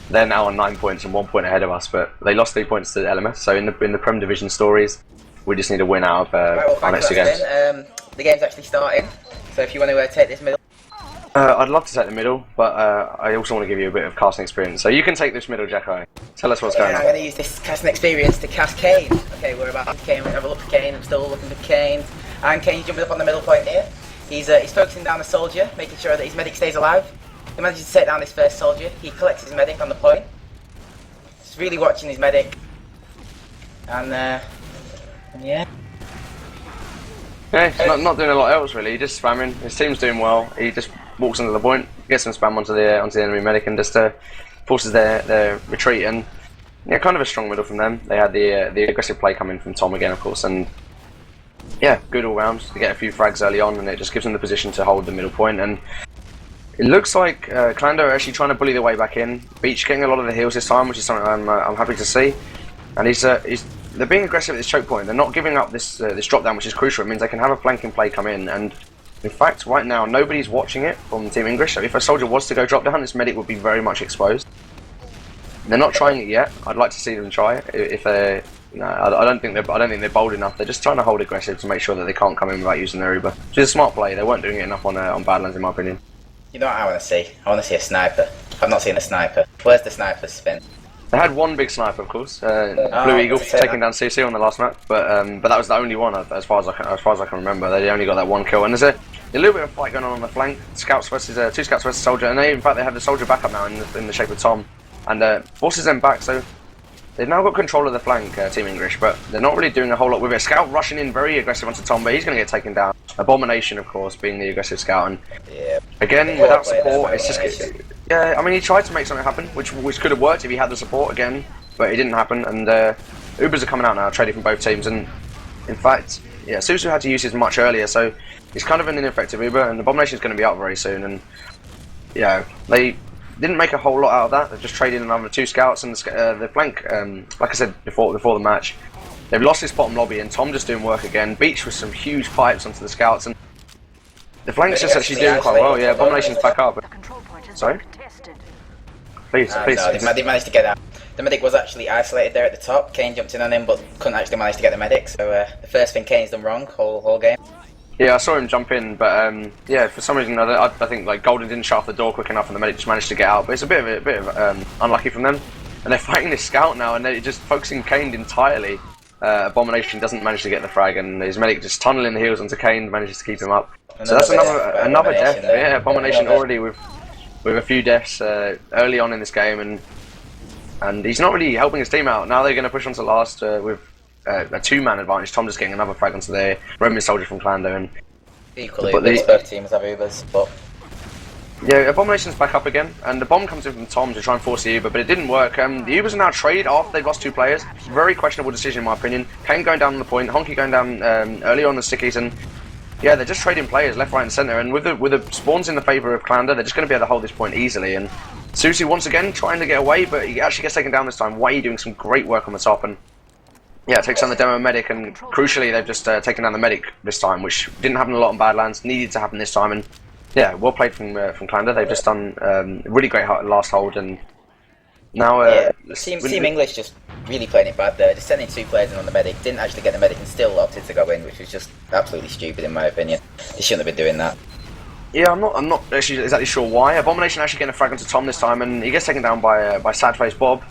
They're now on 9 points and 1 point ahead of us, but they lost 3 points to LMS. So in the Prem Division stories, we just need to win out of our next two games. The game's actually starting, so if you want to take this middle. I'd love to take the middle, but I also want to give you a bit of casting experience. So you can take this middle, Jackkai. Tell us what's going on. I'm going to use this casting experience to cast Kane. Okay, we're about to Kane. We have a look for Kane. I'm still looking for Kane. And Kane's jumping up on the middle point here. He's focusing down the soldier, making sure that his medic stays alive. He manages to take down this first soldier. He collects his medic on the point. He's really watching his medic. And yeah. Yeah, he's not doing a lot else really. He's just spamming. His team's doing well. He just walks onto the point, gets some spam onto the enemy medic, and just forces their retreat. And yeah, kind of a strong middle from them. They had the aggressive play coming from Tom again, of course, and yeah, good all round to get a few frags early on, and it just gives them the position to hold the middle point. And it looks like clanda are actually trying to bully their way back in. Beach getting a lot of the heals this time, which is something I'm happy to see. And they're being aggressive at this choke point. They're not giving up this drop down, which is crucial. It means they can have a flanking play come in. And in fact, right now, nobody's watching it from Team Ingrish. So if a soldier was to go drop down, this medic would be very much exposed. They're not trying it yet. I'd like to see them try it. If they're, no, I don't think they're bold enough. They're just trying to hold aggressive to make sure that they can't come in without using their Uber. Which is a smart play. They weren't doing it enough on Badlands, in my opinion. You know what I want to see? I want to see a sniper. I've not seen a sniper. Where's the sniper spin? They had one big sniper, of course, Blue Eagle taking down Susu on the last map, but that was the only one as far as I can remember. They only got that one kill, and there's a little bit of fight going on the flank. Scouts versus two scouts versus soldier, and in fact they have the soldier back up now in the shape of Tom, and forces them back. So they've now got control of the flank, Team Ingrish, but they're not really doing a whole lot with it. Scout rushing in very aggressive onto Tom, but he's going to get taken down. Abomination, of course, being the aggressive scout, and yeah, again without support, it's just. Yeah, I mean, he tried to make something happen, which could have worked if he had the support again, but it didn't happen. And Ubers are coming out now, trading from both teams. And in fact, yeah, Susu had to use his much earlier, so he's kind of an ineffective Uber. And Abomination is going to be out very soon. And yeah, they didn't make a whole lot out of that. They've just traded another two scouts, and the flank, like I said before the match, they've lost this bottom lobby, and Tom just doing work again. Beach with some huge pipes onto the scouts, and the flank's just actually doing quite well. Yeah, Abomination's back up. Sorry? Please. No, they managed to get out. The medic was actually isolated there at the top. Kane jumped in on him, but couldn't actually manage to get the medic. So the first thing Kane's done wrong whole game. Yeah, I saw him jump in, but yeah, for some reason I think like Golden didn't shut off the door quick enough, and the medic just managed to get out. But it's a bit of unlucky from them. And they're fighting this scout now, and they're just focusing Kane entirely. Abomination doesn't manage to get the frag, and his medic just tunneling the heals onto Kane, manages to keep him up. So that's another death. Yeah, Abomination already with a few deaths early on in this game, and he's not really helping his team out. Now they're going to push on to last with a two-man advantage. Tom just getting another frag onto the Roman soldier from clanda, and equally, both teams have Ubers, but yeah, Abomination's back up again, and the bomb comes in from Tom to try and force the Uber, but it didn't work. The Ubers are now traded after they've lost two players. Very questionable decision in my opinion. Kane going down on the point, Honky going down early on the stickies, and yeah, they're just trading players left, right and centre, and with the spawns in the favour of clanda, they're just going to be able to hold this point easily. And Susu once again trying to get away, but he actually gets taken down this time. Way doing some great work on the top, and yeah, takes down the demo medic, and crucially they've just taken down the medic this time, which didn't happen a lot on Badlands, needed to happen this time. And yeah, well played from clanda. They've just done really great last hold, and now Team English just really playing it bad there. Just sending two players in on the medic, didn't actually get the medic, and still opted to go in, which was just absolutely stupid in my opinion. They shouldn't have been doing that. Yeah, I'm not actually exactly sure why. Abomination actually getting a frag onto Tom this time, and he gets taken down by Sadface Bob,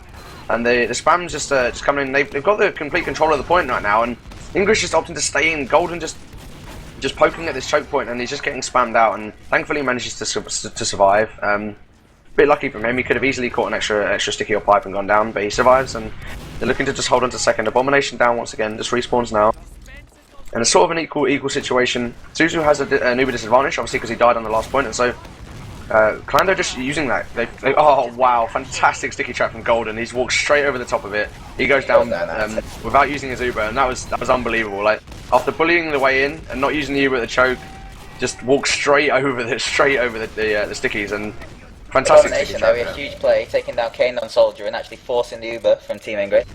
and the spam's just coming in. They've got the complete control of the point right now, and Ingrish just opting to stay in. Golden just poking at this choke point, and he's just getting spammed out, and thankfully manages to survive. Bit lucky from him. He could have easily caught an extra sticky or pipe and gone down, but he survives, and they're looking to just hold on to second. Abomination down once again, just respawns now. And it's sort of an equal situation. Susu has an Uber disadvantage, obviously, because he died on the last point, and so clanda just using that. Oh wow, fantastic sticky trap from Golden. He's walked straight over the top of it. He goes down without using his Uber, and that was unbelievable. Like after bullying the way in and not using the Uber at the choke, just walked straight over the stickies, and fantastic sticky trap. A huge play, taking down Kane on soldier and actually forcing the Uber from Team Ingrish.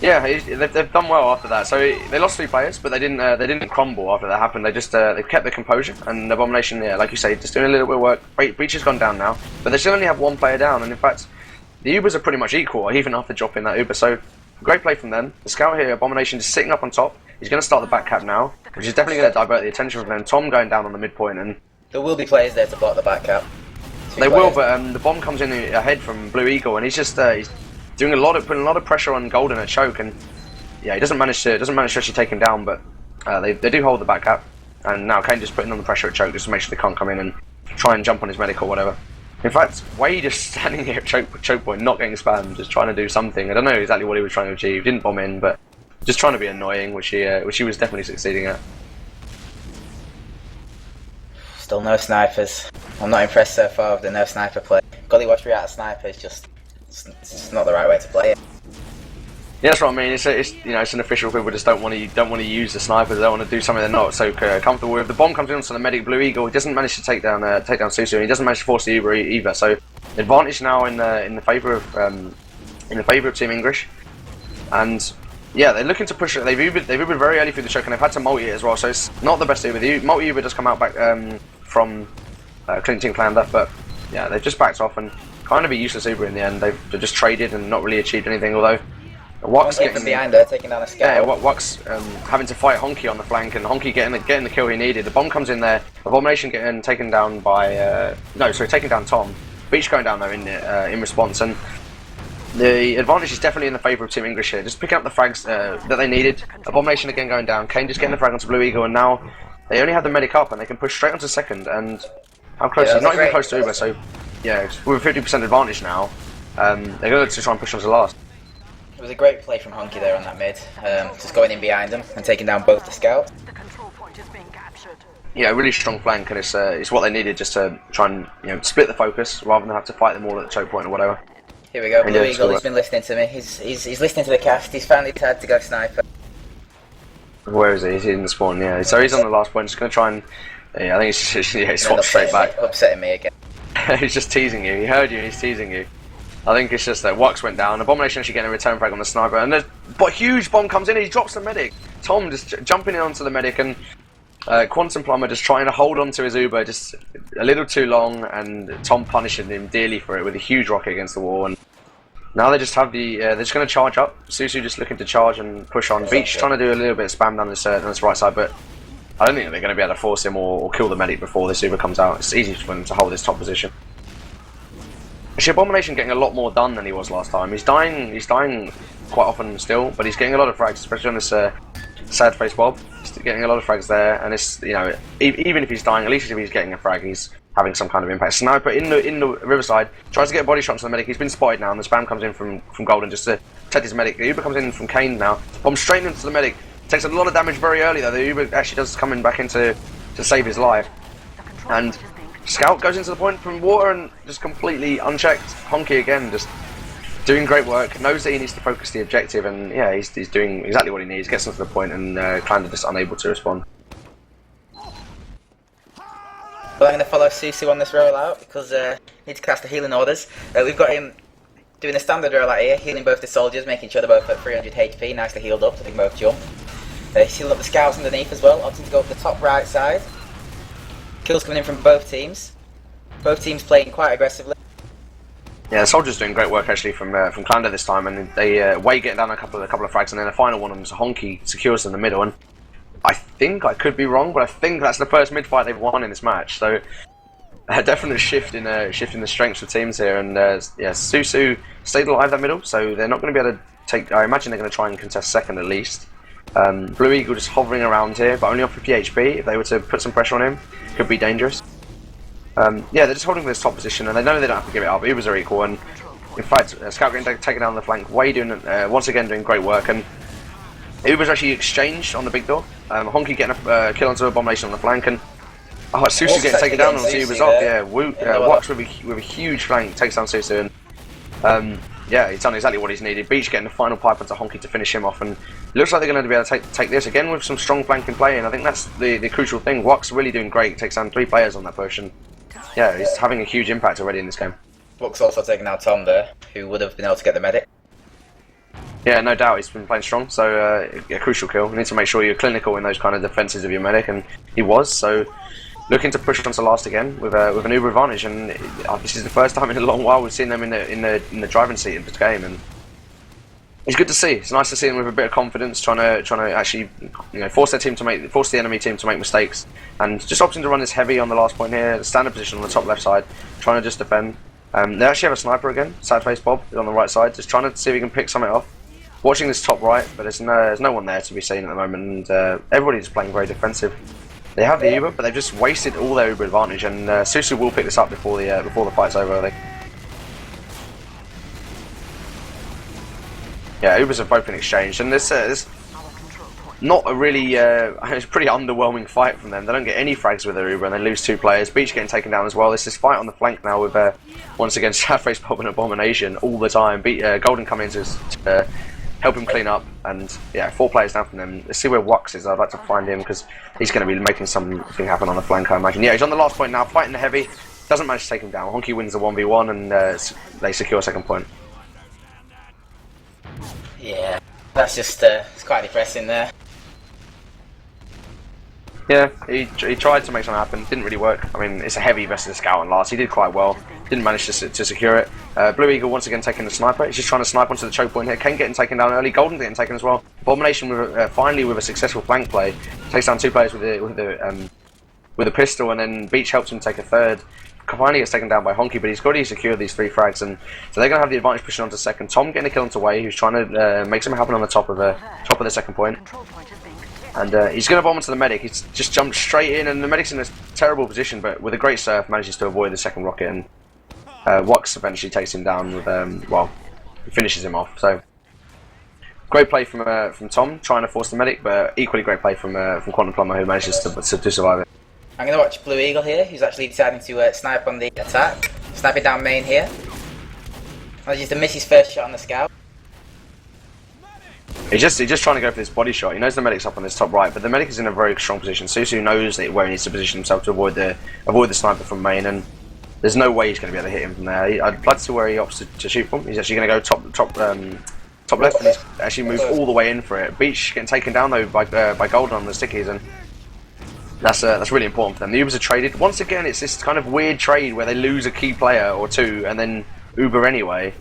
Yeah, they've done well after that. So they lost 3 players, but they didn't crumble after that happened. They just they kept their composure, and Abomination, yeah, like you say, just doing a little bit of work. Breach has gone down now, but they still only have 1 player down, and in fact, the Ubers are pretty much equal, even after dropping that Uber. So great play from them. The scout here, Abomination, just sitting up on top. He's going to start the back cap now, which is definitely going to divert the attention from them. Tom going down on the midpoint, and there will be players there to block the back cap. They will, but the bomb comes in ahead from Blue Eagle, and he's just he's doing putting a lot of pressure on Golden at choke, and yeah, he doesn't manage to actually take him down, but they do hold the back cap, and now Kane just putting on the pressure at choke just to make sure they can't come in and try and jump on his medic or whatever. In fact, Wade just standing here at choke point, not getting spammed, just trying to do something. I don't know exactly what he was trying to achieve. Didn't bomb in, but just trying to be annoying, which he was definitely succeeding at. Still no snipers. I'm not impressed so far with the no sniper play. Gullywash out of sniper is just it's not the right way to play it. Yeah, that's what I mean. It's an official. People just don't want to use the sniper. They don't want to do something they're not so comfortable with. The bomb comes in onto the medic Blue Eagle. He doesn't manage to take down Susu, and he doesn't manage to force the Uber either. So advantage now in the favour of Team Ingrish, and yeah, they're looking to push it. They've Ubered very early through the choke, and they've had to multi it as well. So it's not the best Uber. The multi Uber does come out back from Team Clanda, but yeah, they've just backed off and kind of a useless Uber in the end. They've just traded and not really achieved anything. Although Wax getting behind her, taking down a scout. Yeah, Wax having to fight Honky on the flank, and Honky getting the kill he needed. The bomb comes in there. Abomination getting taken down by taking down Tom. Beach going down there in response, and the advantage is definitely in the favour of Team Ingrish here. Just picking up the frags that they needed. Abomination again going down. Kane just getting the frag onto Blue Eagle, and now they only have the medic up, and they can push straight onto second. And how close? Yeah, not even close to Uber. So yeah, with a 50% advantage now, they're going to try and push on to last. It was a great play from Honky there on that mid, just going in behind them and taking down both the scouts. Yeah, really strong flank, and it's what they needed just to try and split the focus rather than have to fight them all at the choke point or whatever. Here we go, Blue Eagle. He's been listening to me. He's listening to the cast. He's finally tried to go sniper. Where is he? He's in the spawn. Yeah, so he's on the last point. Just going to try and I think he swapped straight back. Upsetting me again. He's just teasing you. He heard you and he's teasing you. I think it's just that Wax went down. Abomination actually getting a return frag on the sniper, and a huge bomb comes in and he drops the medic. Tom just jumping in onto the medic, and Quantum Plumber just trying to hold on to his Uber just a little too long, and Tom punishing him dearly for it with a huge rocket against the wall. And now they just have they're just going to charge up. Susu just looking to charge and push on. Beach trying to do a little bit of spam down this right side, but I don't think they're going to be able to force him or kill the medic before this Uber comes out. It's easy for them to hold this top position. Actually, Abomination getting a lot more done than he was last time. He's dying quite often still, but he's getting a lot of frags, especially on this sad face Bob. He's getting a lot of frags there, and it's even if he's dying, at least if he's getting a frag, he's having some kind of impact. Sniper in the riverside tries to get a body shot to the medic. He's been spotted now, and the spam comes in from Golden just to protect his medic. The Uber comes in from Kane now. Bomb straight into the medic. Takes a lot of damage very early though. The Uber actually does come in back into to save his life, and Scout goes into the point from water and just completely unchecked. Honky again, just doing great work. Knows that he needs to focus the objective, and yeah, he's doing exactly what he needs. Gets into the point, and Clanda just unable to respond. Well, I'm going to follow Susu on this rollout because I need to cast the healing orders. We've got him doing a standard rollout here, healing both the soldiers, making sure they're both at 300 HP, nicely healed up so they can both jump. He's healing up the scouts underneath as well, opting to go up the top right side. Kills coming in from both teams. Both teams playing quite aggressively. Yeah, the soldiers doing great work actually from Clanda this time, and they Way getting down a couple of frags, and then the final one of them, so Honky secures in the middle. And I think I could be wrong, but I think that's the first mid fight they've won in this match. So a definite shift in the strengths of teams here, and yeah, Susu stayed alive that middle, so they're not going to be able to take. I imagine they're going to try and contest second at least. Blue Eagle just hovering around here, but only on 50 HP. If they were to put some pressure on him, could be dangerous. Yeah, they're just holding this top position, and they know they don't have to give it up. Ubers are equal, and in fact, Scout getting taken down the flank. Way doing once again doing great work, and Ubers actually exchanged on the big door. Honky getting a kill onto Abomination on the flank, and Susu getting taken down on Ubers up. Yeah, Wax with a huge flank takes down Susu, and yeah, he's done exactly what he's needed. Beach getting the final pipe onto Honky to finish him off, and it looks like they're going to be able to take this again with some strong flanking play, and I think that's the crucial thing. Wax really doing great, takes down 3 players on that push, and yeah, he's having a huge impact already in this game. Wax also taking out Tom there, who would have been able to get the medic. Yeah, no doubt, he's been playing strong, so a crucial kill. You need to make sure you're clinical in those kind of defences of your medic, and he was, so looking to push on to last again with an Uber advantage, and this is the first time in a long while we've seen them in the driving seat of this game, and it's good to see. It's nice to see them with a bit of confidence, trying to actually force the enemy team to make mistakes, and just opting to run this heavy on the last point here, standard position on the top left side, trying to just defend. They actually have a sniper again. Sad face Bob is on the right side, just trying to see if he can pick something off. Watching this top right, but there's no one there to be seen at the moment, and everybody's playing very defensive. They have the Uber, but they've just wasted all their Uber advantage, and Susu will pick this up before the fight's over, I think. Yeah, Ubers have both been exchanged, and this not a really it's a pretty underwhelming fight from them. They don't get any frags with their Uber, and they lose 2 players. Beach getting taken down as well. There's this fight on the flank now with once again Sadface Bob and Abomination all the time. Golden coming in to help him clean up, and yeah, 4 players down from them. Let's see where Wux is. I'd like to find him because he's going to be making something happen on the flank, I imagine. Yeah, he's on the last point now, fighting the heavy. Doesn't manage to take him down. Honky wins the 1v1, and they secure second point. Yeah, that's just it's quite depressing there. Yeah, he tried to make something happen, didn't really work. I mean, it's a heavy versus a scout on last. He did quite well, didn't manage to secure it. Blue Eagle once again taking the sniper. He's just trying to snipe onto the choke point here. Kane getting taken down early, Golden getting taken as well. Abomination finally with a successful flank play, takes down 2 players with a pistol, and then Beach helps him take a third. Finally gets taken down by Honky, but he's already secured these 3 frags, and so they're going to have the advantage pushing on to second. Tom getting a kill onto Way, who's trying to make something happen on the top of the second point. And he's going to bomb into the medic. He's just jumped straight in, and the medic's in a terrible position, but with a great surf manages to avoid the second rocket, and Wux eventually takes him down with he finishes him off. So great play from Tom trying to force the medic, but equally great play from Quantum Plumber, who manages to survive it. I'm going to watch Blue Eagle here, who's actually deciding to snipe on the attack. Sniping down main here. Manages to miss his first shot on the scout. He's just trying to go for this body shot. He knows the medic's up on this top right, but the medic is in a very strong position. Susu knows where he needs to position himself to avoid the sniper from main, and there's no way he's going to be able to hit him from there. I'd like to see where he opts to shoot from. He's actually going to go top left, and he's actually moved all the way in for it. Beach getting taken down though by Golden on the stickies, and that's really important for them. The Ubers are traded. Once again, it's this kind of weird trade where they lose a key player or 2 and then Uber anyway.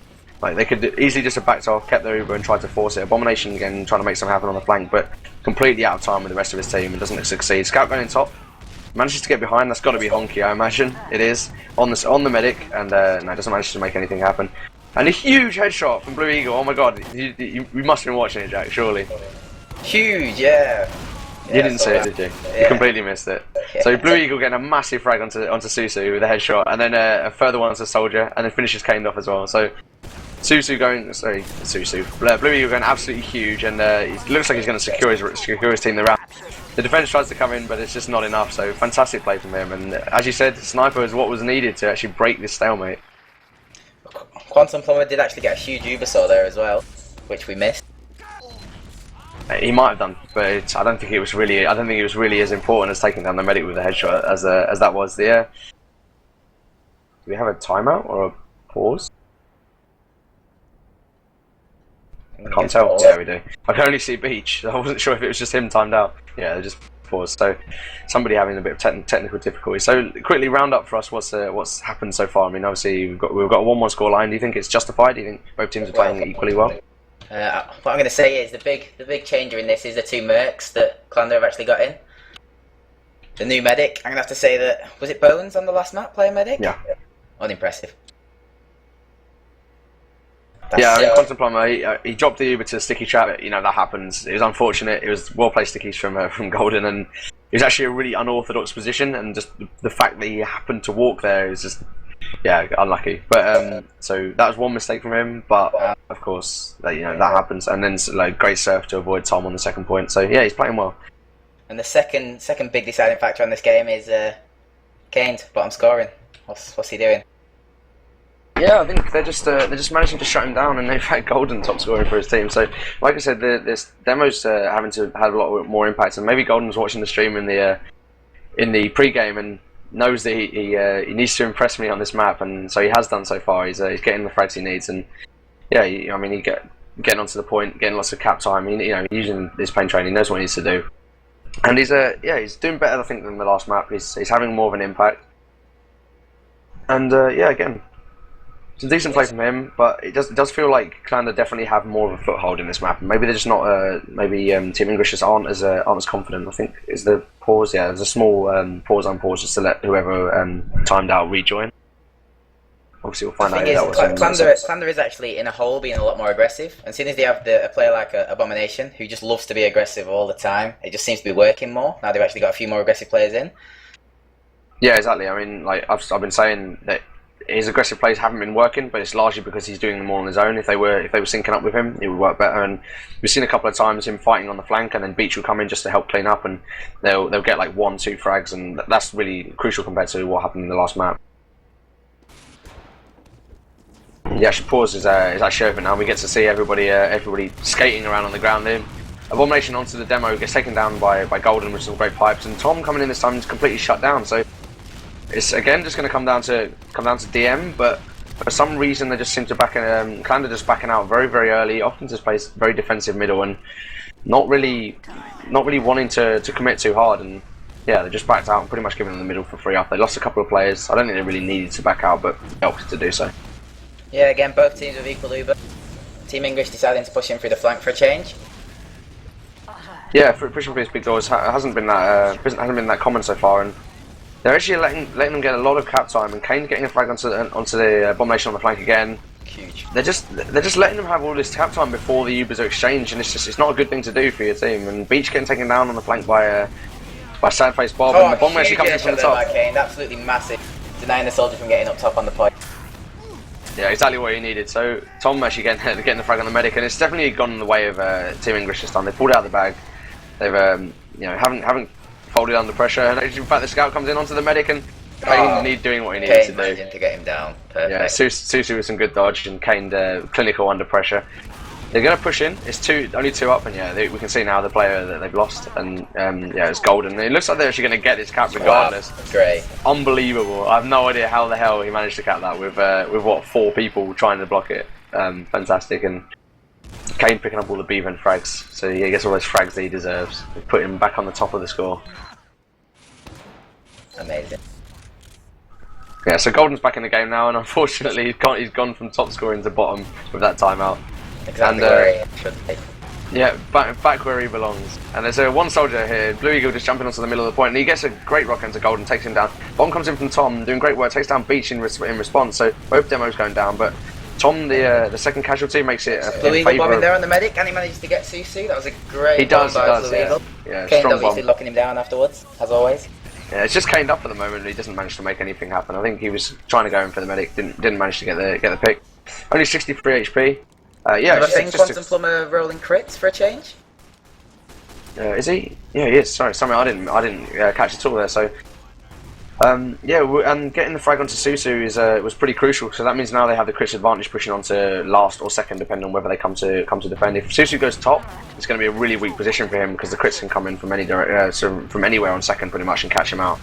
Like, they could easily just have backed off, kept their Uber and tried to force it. Abomination again trying to make something happen on the flank, but completely out of time with the rest of his team and doesn't succeed. Scout going in top, manages to get behind. That's got to be Honky, I imagine. It is on the medic, and no, doesn't manage to make anything happen. And a huge headshot from Blue Eagle. Oh my god, you must have been watching it, Jack, surely. Huge, yeah. You didn't see it, did you? Yeah. You completely missed it. Yeah. So Blue Eagle getting a massive frag onto Susu with a headshot, and then a further one onto Soldier, and then finishes Kane off as well. So Blue Eagle going absolutely huge, and it looks like he's going to secure his team the round. The defense tries to come in, but it's just not enough. So fantastic play from him, and as you said, sniper is what was needed to actually break this stalemate. Quantum Plumber did actually get a huge Ubersaw there as well, which we missed. He might have done, but I don't think it was really as important as taking down the medic with a headshot as that was. Do we have a timeout or a pause? I can't tell. Yeah, we do. I can only see Beach. I wasn't sure if it was just him timed out. Yeah, they just paused. So somebody having a bit of technical difficulty. So quickly round up for us what's happened so far. I mean, obviously we've got a 1-1 scoreline. Do you think it's justified? Do you think both teams are playing equally well? What I'm going to say is the big changer in this is the 2 mercs that clanda have actually got in. The new medic. I'm going to have to say that, was it Bones on the last map playing medic? Yeah. Unimpressive. Yeah, I mean, Quantum Plumber, he dropped the Uber to the sticky trap. You know, that happens. It was unfortunate. It was well placed stickies from Golden, and it was actually a really unorthodox position. And just the fact that he happened to walk there is just, yeah, unlucky. But so that was one mistake from him. But of course, that happens. And then great surf to avoid Tom on the second point. So yeah, he's playing well. And the second big deciding factor on this game is Kane's bottom scoring. What's he doing? Yeah, I think they're just managing to shut him down, and they've had Golden top scorer for his team. So, like I said, this demo's having to have a lot more impact. And maybe Golden's watching the stream in the pre-game and knows that he needs to impress me on this map, and so he has done so far. He's getting the frags he needs, and yeah, I mean, getting onto the point, getting lots of cap time. Using this pain training, he knows what he needs to do. And he's he's doing better I think than the last map. He's having more of an impact. And yeah, again, it's a decent play from him, but it does feel like clanda definitely have more of a foothold in this map. Maybe they're just not. Maybe Team English just aren't as confident. I think is the pause. Yeah, there's a small pause on pause just to let whoever timed out rejoin. Obviously, we'll find out. Clanda is actually in a hole, being a lot more aggressive. And seeing as they have a player like Abomination, who just loves to be aggressive all the time, it just seems to be working more. Now they've actually got a few more aggressive players in. Yeah, exactly. I mean, like I've been saying that his aggressive plays haven't been working, but it's largely because he's doing them more on his own. If they were syncing up with him, it would work better. And we've seen a couple of times him fighting on the flank, and then Beach will come in just to help clean up, and they'll get like 1-2 frags, and that's really crucial compared to what happened in the last map. The actual pause is actually open now. We get to see everybody skating around on the ground here. Abomination onto the demo gets taken down by Golden with some great pipes, and Tom coming in this time is completely shut down. So it's again just going to come down to DM, but for some reason they just seem to clanda just backing out very early. Often just plays very defensive middle and not really wanting to commit too hard. And yeah, they just backed out and pretty much giving them the middle for free after they lost a couple of players. I don't think they really needed to back out, but helped to do so. Yeah, again, both teams with equal uber. Team English deciding to push in through the flank for a change. Yeah, pushing through his big doors hasn't been that common so far, and they're actually letting them get a lot of cap time. And Kane's getting a flag onto the Abomination on the flank again. Huge. They're just letting them have all this cap time before the Ubers are exchanged, and it's not a good thing to do for your team. And Beach getting taken down on the flank by Sadface Bob, and the bomb actually comes in from the top. Kane, absolutely massive, denying the soldier from getting up top on the point. Yeah, exactly what he needed. So Tom actually getting the frag on the medic, and it's definitely gone in the way of Team English this time. They pulled out the bag. They've haven't folded under pressure, and in fact the scout comes in onto the medic, and Kane doing what he needed to do. To get him down. Perfect. Yeah, Susu with some good dodge, and Kane clinical under pressure. They're going to push in. It's only two up, and yeah, we can see now the player that they've lost, and yeah, it's Golden. It looks like they're actually going to get this cap regardless. Wow, great, unbelievable. I have no idea how the hell he managed to cap that with what 4 people trying to block it. Fantastic, and Kane picking up all the B-vent frags, so he gets all those frags that he deserves. They put him back on the top of the score. Amazing. Yeah, so Golden's back in the game now, and unfortunately he's gone from top scoring to bottom with that timeout. Exactly where he should be. Yeah, back where he belongs. And there's one soldier here, Blue Eagle, just jumping onto the middle of the point, and he gets a great rock into Golden, takes him down. Bomb comes in from Tom, doing great work, takes down Beach in response, so both demos going down, but Tom, the second casualty, makes it Blue Eagle bombing there on the medic, and he manages to get Susu. That was a great bomb by Blue Eagle. Yeah, Kane strong obviously bomb. locking him down afterwards, as always. Yeah, it's just caned up at the moment, and he doesn't manage to make anything happen. I think he was trying to go in for the medic, didn't manage to get the pick. Only 63 HP. Yeah, I think Quantum Plumber rolling crits for a change. Is he? Yeah, he is. Sorry, I didn't catch it all there. So, yeah, and getting the frag onto Susu was pretty crucial. So that means now they have the crits advantage, pushing on to last or second, depending on whether they come to defend. If Susu goes top, it's going to be a really weak position for him because the crits can come in from from anywhere on second, pretty much, and catch him out.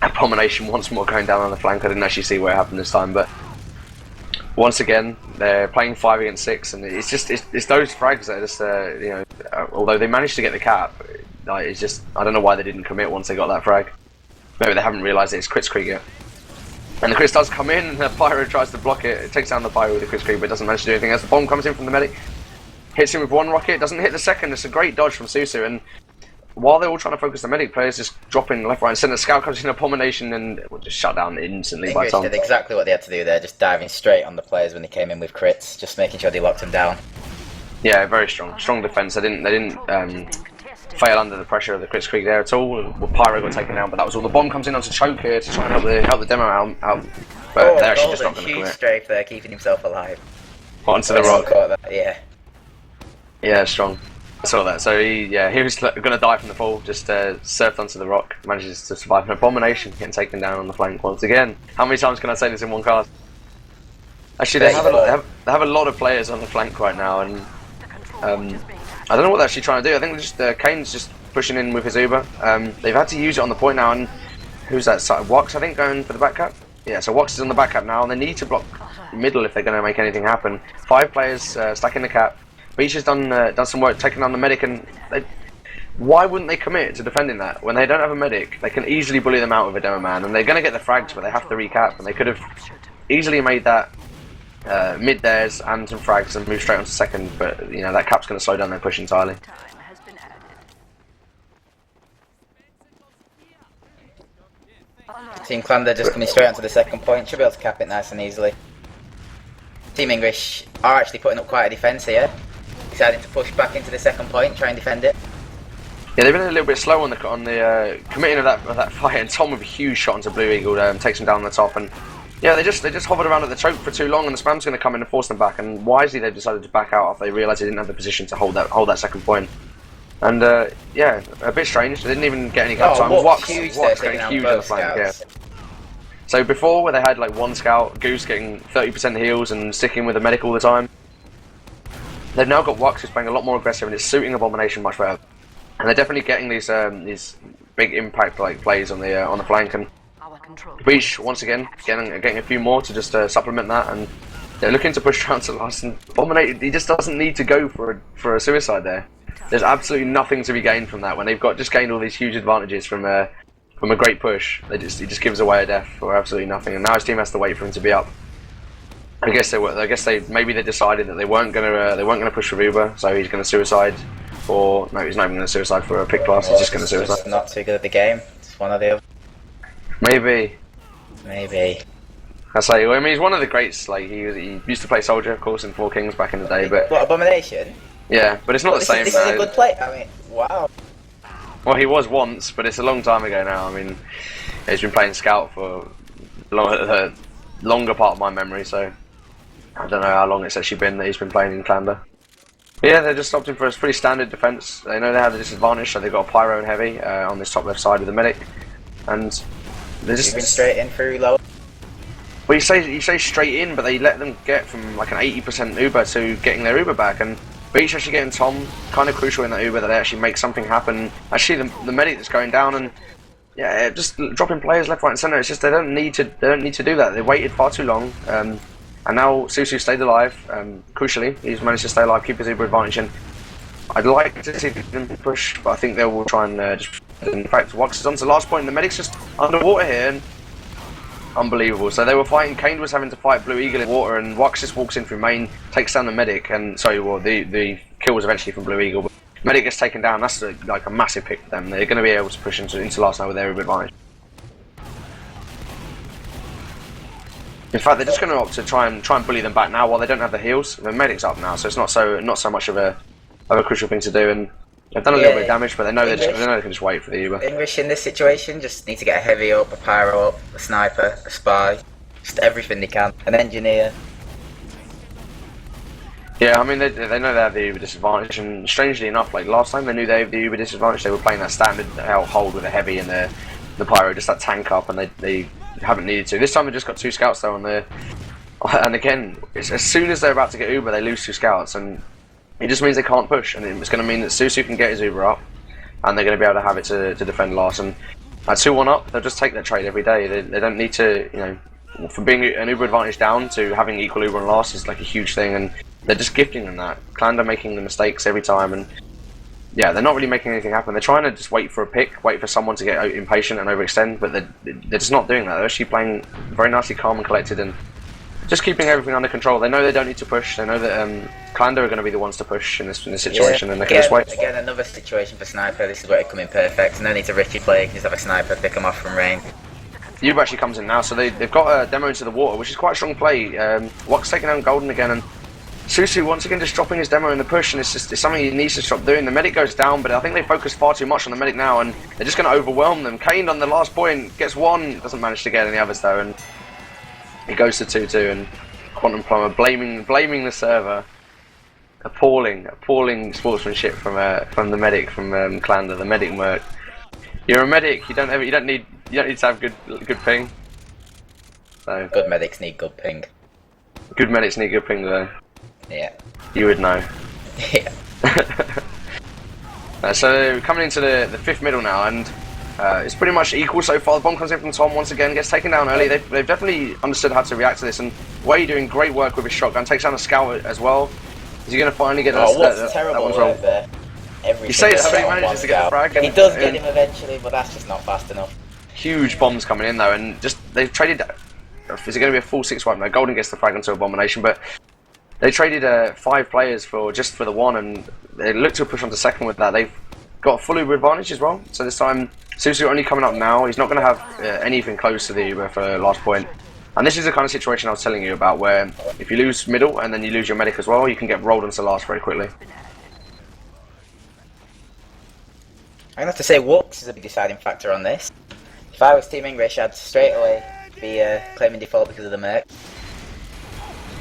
Abomination once more going down on the flank. I didn't actually see where it happened this time, but once again they're playing 5 against 6, and it's those frags that are just although they managed to get the cap, it's just I don't know why they didn't commit once they got that frag. Maybe they haven't realised it's crits creep yet. And the crits does come in, and the pyro tries to block it. It takes down the pyro with the crits creep, but doesn't manage to do anything. As the bomb comes in from the medic, hits him with one rocket, doesn't hit the second. It's a great dodge from Susu, and while they're all trying to focus the medic, players just dropping left, right, and centre. Scout comes in, Abomination, and just shut down instantly by Tom. English did exactly what they had to do there, just diving straight on the players when they came in with crits, just making sure they locked them down. Yeah, very strong defence. They didn't fail under the pressure of the crits creep there at all. Pyro got taken down, but that was all. The bomb comes in onto Choke here to try and help the demo out. But they're actually just not going to commit. Strafe there, keeping himself alive. Onto the rock. Yeah. Yeah, strong. I saw that. So he was going to die from the fall. Just surfed onto the rock, manages to survive an Abomination, getting taken down on the flank once again. How many times can I say this in one cast? Actually, they have a lot of players on the flank right now, and I don't know what they're actually trying to do. I think just Kane's just pushing in with his Uber. They've had to use it on the point now, and who's that? Wax, I think, going for the back cap. Yeah, so Wax is on the back cap now, and they need to block middle if they're going to make anything happen. 5 players stacking the cap. Beach has done some work taking down the medic, and why wouldn't they commit to defending that? When they don't have a medic, they can easily bully them out with a demo man, and they're going to get the frags, but they have to recap, and they could have easily made that mid theirs and some frags and move straight on to second, but you know, that cap's going to slow down their push entirely. Team Clanda just coming straight onto the second point, should be able to cap it nice and easily. Team Ingrish are actually putting up quite a defence here, deciding to push back into the second point, try and defend it. Yeah, they've been a little bit slow on the committing of that fight, and Tom with a huge shot onto Blue Eagle takes him down the top, and yeah, they just hovered around at the choke for too long, and the spam's going to come in and force them back, and wisely they've decided to back out after they realised they didn't have the position to hold that second point. And yeah, a bit strange. They didn't even get any cap time. Wux getting huge on the flank. Yeah. So before, where they had like one scout, Goose getting 30% heals and sticking with the medic all the time, they've now got Wux who's playing a lot more aggressive and it's suiting Abomination much better. And they're definitely getting these big impact like plays on the flank. And Breach once again getting a few more to just supplement that, and they're looking to push down to last. And Abomination, he just doesn't need to go for a suicide there. There's absolutely nothing to be gained from that when they've just gained all these huge advantages from a great push. He just gives away a death for absolutely nothing, and now his team has to wait for him to be up. I guess maybe they decided that they weren't gonna push for Uber, so he's gonna suicide, or no, he's not even gonna suicide for a pick class. He's just gonna suicide. Just not too good at the game. It's one or the other. Maybe. I say, I mean, he's one of the greats. Like he used to play Soldier, of course, in Four Kings back in the day. But what, Abomination? Yeah, but it's not the same. This is a good play. I mean, wow. Well, he was once, but it's a long time ago now. I mean, he's been playing Scout for the longer part of my memory, so I don't know how long it's actually been that he's been playing in Clanda. But yeah, they just stopped him for a pretty standard defense. They know they have a disadvantage, so they've got a Pyro and Heavy on this top left side with the medic, and they're just been straight in through low. Well, you say straight in, but they let them get from like an 80% Uber to getting their Uber back, and Beach actually getting Tom kind of crucial in that Uber that they actually make something happen. Actually, the medic that's going down, and yeah, just dropping players left, right, and centre. It's just they don't need to do that. They waited far too long, and now Susu stayed alive. Crucially, he's managed to stay alive, keep his Uber advantage, and I'd like to see them push, but I think they will try and just. In fact, Wux is on to the last point, and the medic's just underwater here. And unbelievable. So they were fighting. Kane was having to fight Blue Eagle in water, and Wux just walks in through main, takes down the medic, and sorry, well, the kill was eventually from Blue Eagle. But medic gets taken down. That's like a massive pick for them. They're going to be able to push into last night with their advantage. In fact, they're just going to opt to try and bully them back now while they don't have the heals. The medic's up now, so it's not so much of a crucial thing to do. And they've done a little bit of damage, but they know they can just wait for the Uber. English in this situation just need to get a Heavy up, a Pyro up, a Sniper, a Spy, just everything they can. An Engineer. Yeah, I mean, they know they have the Uber disadvantage, and strangely enough, like last time they knew they had the Uber disadvantage, they were playing that standard hold with a Heavy and the Pyro, just that tank up, and they haven't needed to. This time they just got 2 scouts though on there, and again, as soon as they're about to get Uber, they lose 2 scouts, and it just means they can't push, and it's going to mean that Susu can get his Uber up, and they're going to be able to have it to defend last. And at 2-1 up, they'll just take that trade every day. They don't need to, you know, from being an Uber advantage down to having equal Uber and last is like a huge thing, and they're just gifting them that. Clanda making the mistakes every time, and yeah, they're not really making anything happen. They're trying to just wait for a pick, wait for someone to get impatient and overextend, but they're just not doing that. They're actually playing very nicely calm and collected, and just keeping everything under control. They know they don't need to push. They know that Clanda are going to be the ones to push in this situation, and they can just wait. Again, another situation for Sniper. This is where it come in perfect. No need to Richie play. You can just have a Sniper, pick them off from range. Uber actually comes in now, so they've got a demo into the water, which is quite a strong play. Wux taking down Golden again, and Susu once again just dropping his demo in the push, and it's something he needs to stop doing. The medic goes down, but I think they focus far too much on the medic now, and they're just going to overwhelm them. Kane on the last point gets 1, doesn't manage to get any others though, and it goes to 2-2, and Quantum Plumber blaming the server. Appalling sportsmanship from the medic from Clanda, the medic merc. You're a medic. You don't need to have good ping. So good medics need good ping. Good medics need good ping though. Yeah. You would know. Yeah. So coming into the 5th middle now, and it's pretty much equal so far. The bomb comes in from Tom once again, gets taken down early. They've definitely understood how to react to this, and Way doing great work with his shotgun, takes down a scout as well. Is he going to finally get what's terrible right there? every You say single it's three shot on manages one to get the scout. frag. He does get him eventually, but that's just not fast enough. Huge bombs coming in though, and just they've traded. Is it going to be a full 6-1? No, Golden gets the frag onto Abomination, but they traded 5 players for the one, and they look to push on to second with that. They've got a full Uber advantage as well. So this time, Susu only coming up now. He's not going to have anything close to the Uber for last point. And this is the kind of situation I was telling you about, where if you lose middle and then you lose your medic as well, you can get rolled onto last very quickly. I'm going to have to say Wux is a big deciding factor on this. If I was Team Ingrish, I'd straight away be claiming default because of the merc.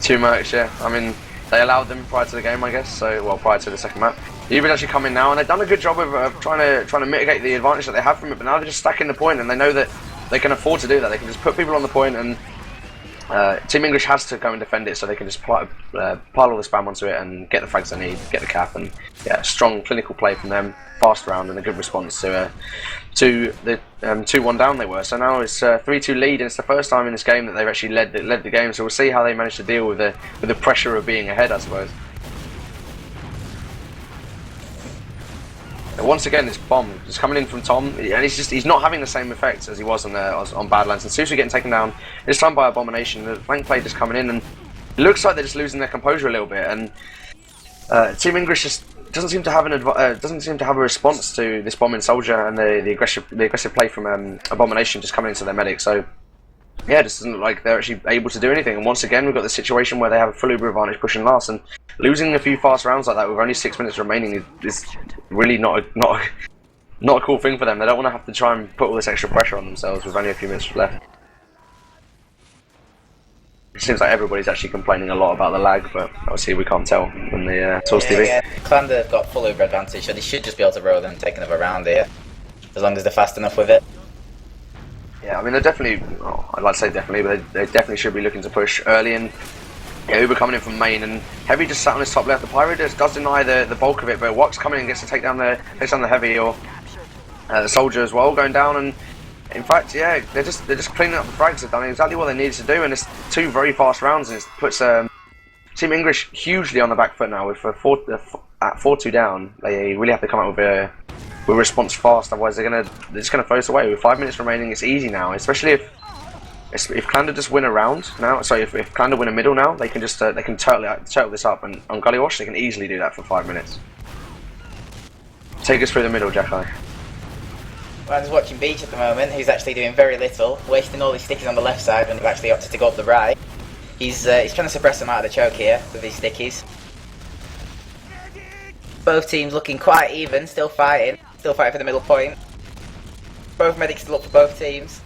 2 mercs, yeah. I mean, they allowed them prior to the game, I guess. So, well, prior to the second map. The Uber's actually come in now, and they've done a good job of trying to mitigate the advantage that they have from it. But now they're just stacking the point, and they know that they can afford to do that. They can just put people on the point, and Team Ingrish has to go and defend it, so they can just pile all the spam onto it and get the frags they need, get the cap, and yeah, strong clinical play from them, fast round, and a good response to the 2-1 down they were. So now it's 3-2 lead, and it's the first time in this game that they've actually led the game. So we'll see how they manage to deal with the pressure of being ahead, I suppose. And once again, this bomb is coming in from Tom, and he's not having the same effect as he was on Badlands. And Susu getting taken down this time by Abomination. The flank play just coming in, and it looks like they're just losing their composure a little bit. And Team English just doesn't seem to have a response to this bombing soldier and the aggressive play from Abomination just coming into their medic. So yeah, it just doesn't look like they're actually able to do anything. And once again, we've got the situation where they have a full Uber advantage pushing last, and losing a few fast rounds like that with only 6 minutes remaining is really not a cool thing for them. They don't want to have to try and put all this extra pressure on themselves with only a few minutes left. It seems like everybody's actually complaining a lot about the lag, but obviously we can't tell from the Source TV. Yeah, clanda have got full Uber advantage, so they should just be able to roll them and take another round here, as long as they're fast enough with it. Yeah, I mean, they're definitely, I'd like to say definitely, but they definitely should be looking to push early. And yeah, Uber coming in from main, and Heavy just sat on his top left. The Pirate does deny the bulk of it, but Wax coming in gets to take down the Heavy, or the Soldier as well, going down. And in fact, yeah, they're just cleaning up the frags. They've done exactly what they needed to do, and it's 2 very fast rounds, and it puts Team English hugely on the back foot now. With at 4-2 down, they really have to come up with a response fast, otherwise they're just gonna throw us away. With 5 minutes remaining, it's easy now, especially if clanda just win a round now. So if clanda win a middle now, they can just they can turtle this up, and on Gullywash they can easily do that for 5 minutes. Take us through the middle, Jackkai. Well, I'm just watching Beach at the moment, who's actually doing very little, wasting all his stickies on the left side and actually opted to go up the right. He's trying to suppress them out of the choke here with his stickies. Both teams looking quite even, still fighting for the middle point. Both medics still up for both teams.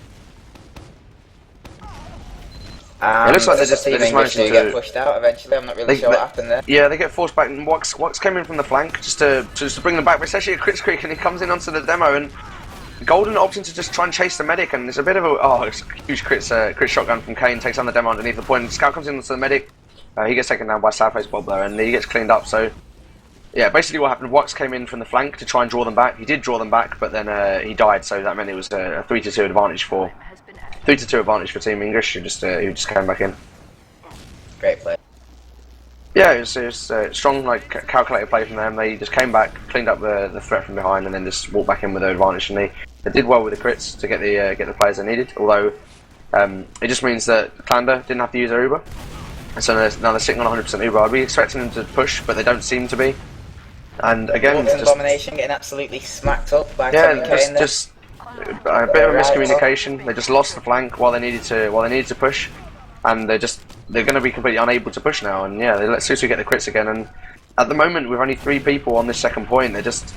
It looks like they just managed to get pushed out eventually. I'm not really sure what happened there. Yeah, they get forced back, and Wax came in from the flank just to bring them back. But it's actually a crit streak, and he comes in onto the demo, and Golden opting to just try and chase the medic, and it's a bit of it's a huge crit shotgun from Kane, takes on the demo underneath the point. Scout comes in onto the medic, he gets taken down by Southface Bob there, and he gets cleaned up. So yeah, basically what happened, Wax came in from the flank to try and draw them back. He did draw them back, but then he died, so that meant it was a 3-2 advantage for Team English, who just came back in. Great play. Yeah, it was strong, calculated play from them. They just came back, cleaned up the threat from behind, and then just walked back in with their advantage. And they did well with the crits to get the players they needed. Although it just means that clanda didn't have to use their Uber, and so now they're sitting on 100% Uber. I'd be expecting them to push, but they don't seem to be. And again, Abomination getting absolutely smacked up by Kane. Just a bit of a miscommunication. They just lost the flank while they needed to push, and they're going to be completely unable to push now. And yeah, they let Susu get the crits again. And at the moment, with only 3 people on this second point, they're just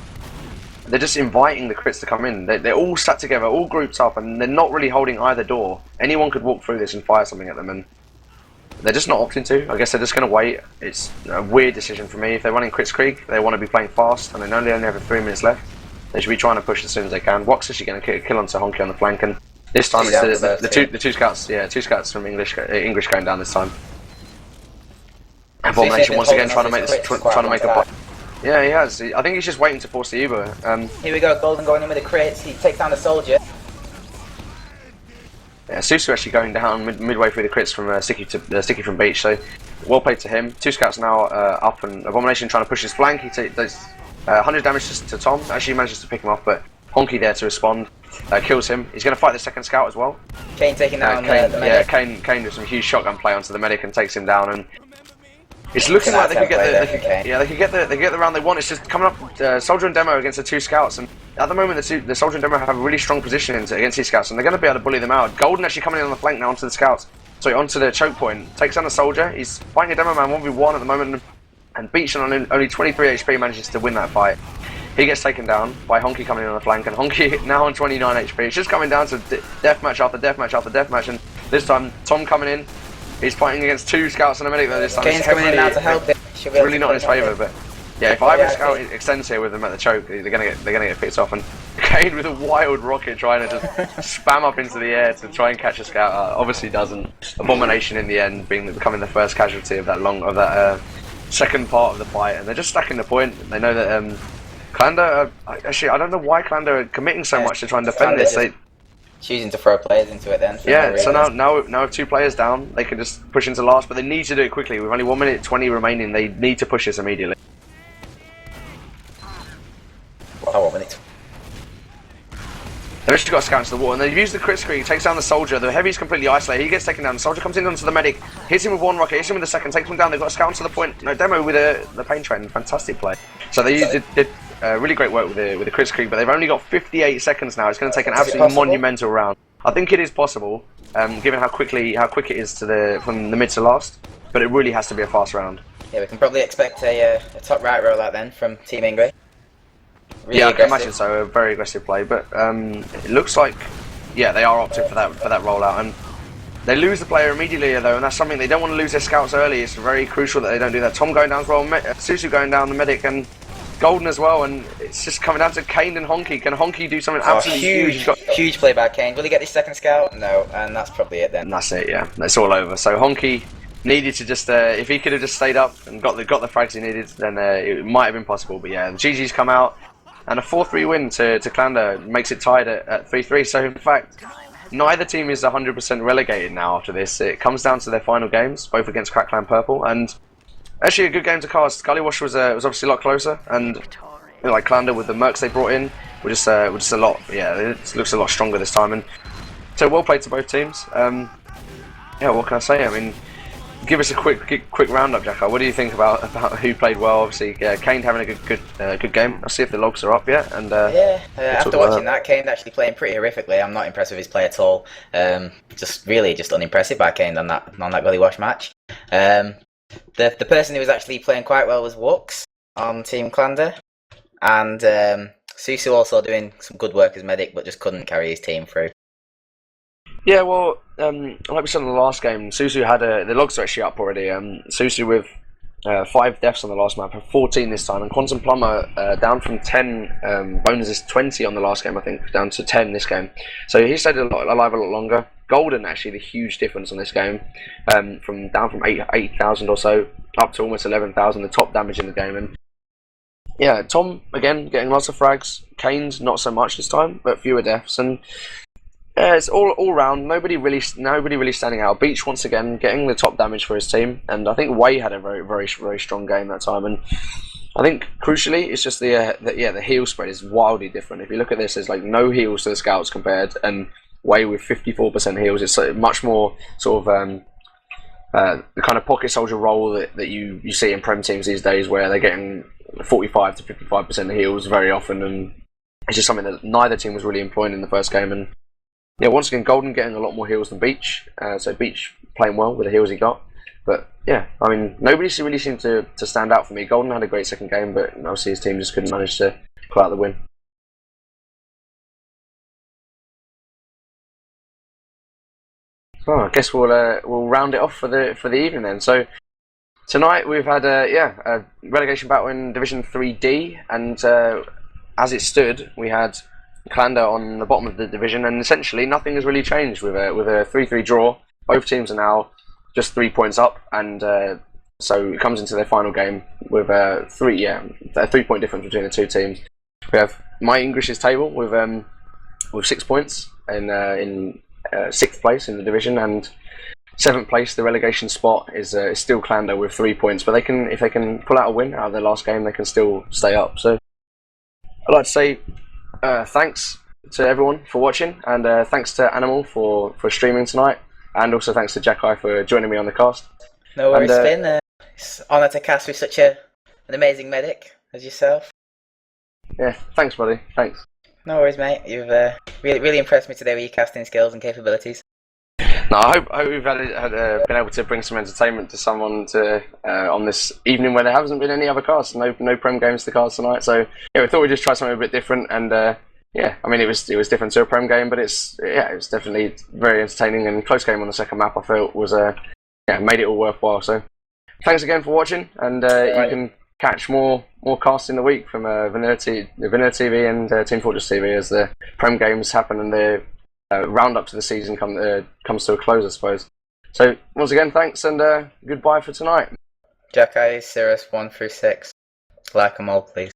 inviting the crits to come in. They're all sat together, all grouped up, and they're not really holding either door. Anyone could walk through this and fire something at them, and they're just not opting to. I guess they're just going to wait. It's a weird decision for me. If they're running Crits Creek, they want to be playing fast, and they only have 3 minutes left. They should be trying to push as soon as they can. Wax is actually going to kill onto Honky on the flank, and this time it's the two scouts. Yeah, 2 scouts from English going down this time. Abomination once again trying to make a point. Yeah, he has. I think he's just waiting to force the Uber. Here we go, Golden going in with the crits. He takes down the soldier. Yeah, Susu actually going down midway through the crits from Sticky from Beach. So well played to him. 2 scouts now up, and Abomination trying to push his flank. He 100 damage to Tom. Actually manages to pick him off, but Honky there to respond. Kills him. He's going to fight the second scout as well. Kane taking down Kane, the medic. Yeah, Kane does some huge shotgun play onto the medic and takes him down. And it's looking like they could get the round they want. It's just coming up Soldier and Demo against the 2 scouts, and at the moment the Soldier and Demo have a really strong position against these scouts, and they're going to be able to bully them out. Golden actually coming in on the flank now onto the scouts. Sorry, onto the choke point. Takes down the Soldier. He's fighting a Demo man 1v1 at the moment, and Beach on only 23 HP manages to win that fight. He gets taken down by Honky coming in on the flank, and Honky now on 29 HP. It's just coming down to deathmatch after deathmatch after deathmatch, and this time Tom coming in. He's fighting against 2 scouts and a medic though this time. Kane's coming in now to help him. It's really not in his favour, but yeah, if either scout extends here with them at the choke, they're gonna get picked off. And Kane with a wild rocket trying to just spam up into the air to try and catch a scout. Obviously doesn't. Abomination in the end, becoming the first casualty of that second part of the fight, and they're just stacking the point. They know that clanda. Actually, I don't know why clanda are committing so much to try and defend this. Choosing to throw players into it then. Yeah, so now with 2 players down, they can just push into last, but they need to do it quickly. With only 1 minute 20 remaining, they need to push this immediately. Wow, 1 minute. They've actually got a scout into the wall, and they've used the crit screen, takes down the Soldier. The Heavy's completely isolated, he gets taken down. The Soldier comes in onto the medic, hits him with 1 rocket, hits him with the second, takes him down. They've got a scout onto the point. No, Demo with the pain train, fantastic play. So they did really great work with the crit screen, but they've only got 58 seconds now. It's going to take an absolutely monumental round. I think it is possible, given how quick it is from the mid to last, but it really has to be a fast round. Yeah, we can probably expect a top right rollout then from Team Ingrish. Really yeah, aggressive. I can imagine so. A very aggressive play, but it looks like they are opting for that rollout, and they lose the player immediately though, and that's something they don't want to lose their scouts early. It's very crucial that they don't do that. Tom going down as well, Susu going down, the medic, and Golden as well, and it's just coming down to Kane and Honky. Can Honky do something absolutely huge? Huge play by Kane. Will he get this second scout? No, and that's probably it then. And that's it. Yeah, it's all over. So Honky needed to just if he could have just stayed up and got the frags he needed, then it might have been possible. But yeah, the GG's come out, and a 4-3 win to clanda makes it tied at 3-3. So in fact, neither team is 100% relegated now after this. It comes down to their final games, both against Crack Clan Purple, and actually a good game to cast. Gullywash was obviously a lot closer, and like clanda with the mercs they brought in were just a lot. Yeah, it looks a lot stronger this time, and so well played to both teams. Yeah, what can I say? I mean, give us a quick roundup, Jackkai. What do you think about who played well? Obviously, Kane having a good game. I'll see if the logs are up yet. And after watching that, Kane actually playing pretty horrifically. I'm not impressed with his play at all. Just unimpressive by Kane on that Gullywash match. The person who was actually playing quite well was Wux on Team clanda, and Susu also doing some good work as medic, but just couldn't carry his team through. Yeah, well, like we said in the last game, Susu had the logs are actually up already. Susu with 5 deaths on the last map, 14 this time, and Quantum Plumber down from 10 bonuses 20 on the last game, I think, down to 10 this game. So he stayed alive a lot longer. Golden actually the huge difference on this game, down from 8,000 or so up to almost 11,000, the top damage in the game. And yeah, Tom again getting lots of frags. Kane's not so much this time, but fewer deaths, and it's all round. Nobody really standing out. Beach once again getting the top damage for his team, and I think Wei had a very strong game that time. And I think crucially, it's just the heal spread is wildly different. If you look at this, there's like no heals to the scouts compared, and Wei with 54% heals. It's much more sort of the kind of pocket soldier role that you see in Prem teams these days, where they're getting 45 to 55% heals very often, and it's just something that neither team was really employing in the first game. And yeah, once again, Golden getting a lot more heals than Beach, so Beach playing well with the heals he got. But yeah, I mean, nobody really seemed to stand out for me. Golden had a great second game, but obviously his team just couldn't manage to pull out the win. Oh, I guess we'll round it off for the evening then. So tonight we've had a relegation battle in Division 3D, and as it stood, we had clanda on the bottom of the division, and essentially nothing has really changed with a 3-3 draw. Both teams are now just 3 points up, and so it comes into their final game with a 3-point difference between the two teams. We have my English's table with 6 points in 6th place in the division, and 7th place, the relegation spot, is still clanda with 3 points. But if they can pull out a win out of their last game, they can still stay up. So I'd like to say thanks to everyone for watching, and thanks to Animal for streaming tonight, and also thanks to Jackkai for joining me on the cast. No worries, And, Finn. It's an honour to cast with such an amazing medic as yourself. Yeah, thanks, buddy. Thanks. No worries, mate. You've really impressed me today with your casting skills and capabilities. No, I hope we've been able to bring some entertainment to someone on this evening where there hasn't been any other casts, no Prem games to cast tonight. So yeah, we thought we'd just try something a bit different, and yeah, I mean it was different to a Prem game, but it was definitely very entertaining and close game on the second map. I felt was made it all worthwhile. So thanks again for watching, and you can catch more casts in the week from VanillaTV and Team Fortress TV as the Prem games happen and the roundup to the season comes to a close, I suppose. So once again, thanks, and goodbye for tonight. Jackkai, Cirrus 1 through 6. Like them all, please.